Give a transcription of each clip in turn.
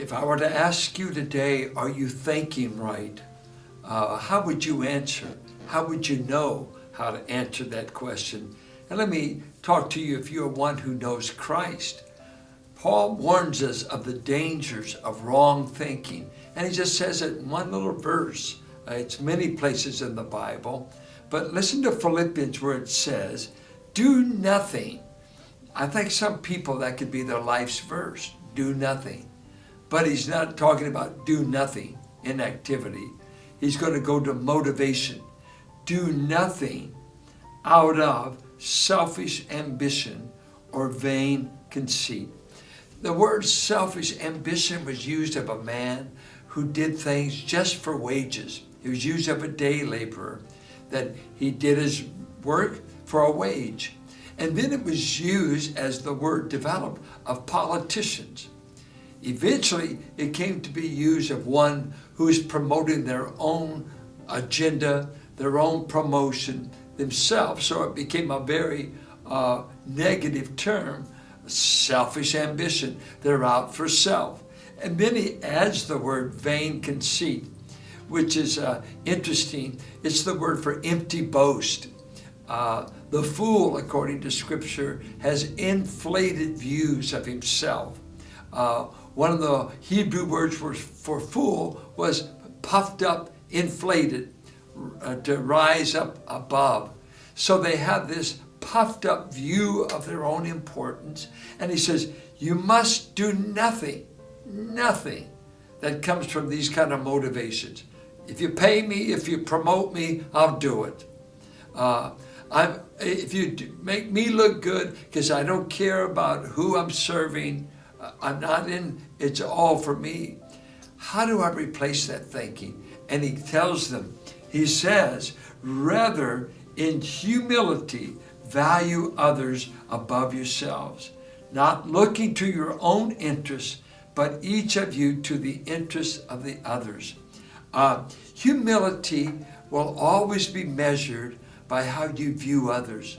If I were to ask you today, are you thinking right? How would you answer? How would you know how to answer that question? And let me talk to you if you're one who knows Christ. Paul warns us of the dangers of wrong thinking. And he just says it in one little verse. It's many places in the Bible. But listen to Philippians where it says, do nothing. I think some people that could be their life's verse, do nothing. But he's not talking about do nothing, inactivity. He's going to go to motivation. Do nothing out of selfish ambition or vain conceit. The word selfish ambition was used of a man who did things just for wages. It was used of a day laborer, that he did his work for a wage. And then it was used, as the word developed, of politicians. Eventually, it came to be used of one who is promoting their own agenda, their own promotion themselves. So it became a very negative term, selfish ambition. They're out for self. And then he adds the word vain conceit, which is interesting. It's the word for empty boast. The fool, according to Scripture, has inflated views of himself. One of the Hebrew words for fool was puffed up, inflated, to rise up above. So they have this puffed up view of their own importance. And he says, you must do nothing that comes from these kind of motivations. If you pay me, if you promote me, I'll do it. If you make me look good, because I don't care about who I'm serving, I'm not in, it's all for me. How do I replace that thinking? And he tells them, he says, rather in humility, value others above yourselves, not looking to your own interests, but each of you to the interests of the others. Humility will always be measured by how you view others.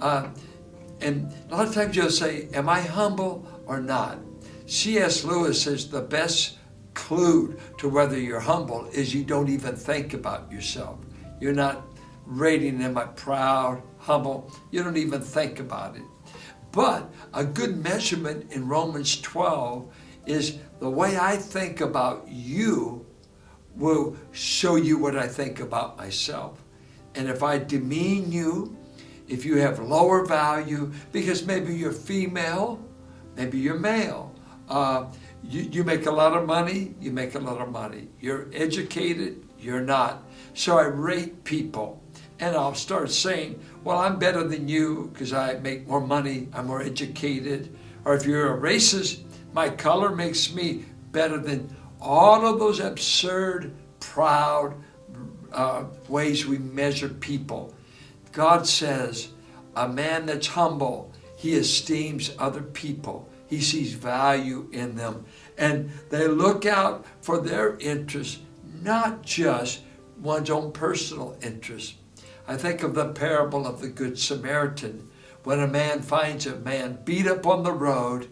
And a lot of times you'll say, am I humble or not? C.S. Lewis says the best clue to whether you're humble is you don't even think about yourself. You're not rating, am I proud, humble? You don't even think about it. But a good measurement in Romans 12 is the way I think about you will show you what I think about myself. And if I demean you, if you have lower value, because maybe you're female, maybe you're male, you make a lot of money, you make a lot of money. You're educated, you're not. So I rate people, and I'll start saying, well, I'm better than you because I make more money, I'm more educated. Or if you're a racist, my color makes me better than all of those absurd, proud ways we measure people. God says, a man that's humble, he esteems other people. He sees value in them. And they look out for their interests, not just one's own personal interests. I think of the parable of the Good Samaritan. When a man finds a man beat up on the road,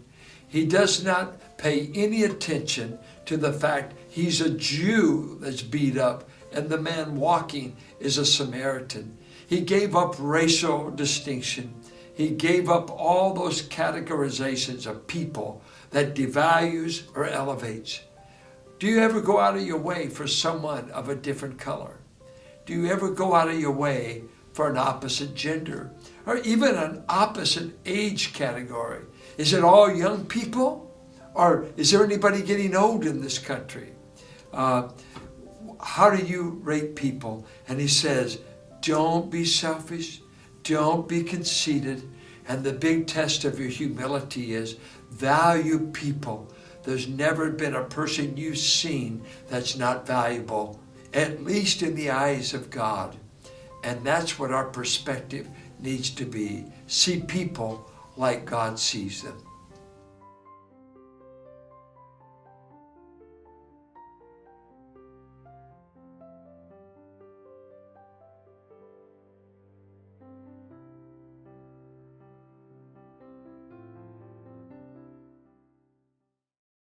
he does not pay any attention to the fact he's a Jew that's beat up and the man walking is a Samaritan. He gave up racial distinction. He gave up all those categorizations of people that devalues or elevates. Do you ever go out of your way for someone of a different color? Do you ever go out of your way for an opposite gender or even an opposite age category? Is it all young people? Or is there anybody getting old in this country? How do you rate people? And he says, don't be selfish. Don't be conceited. And the big test of your humility is value people. There's never been a person you've seen that's not valuable, at least in the eyes of God. And that's what our perspective needs to be. See people like God sees them.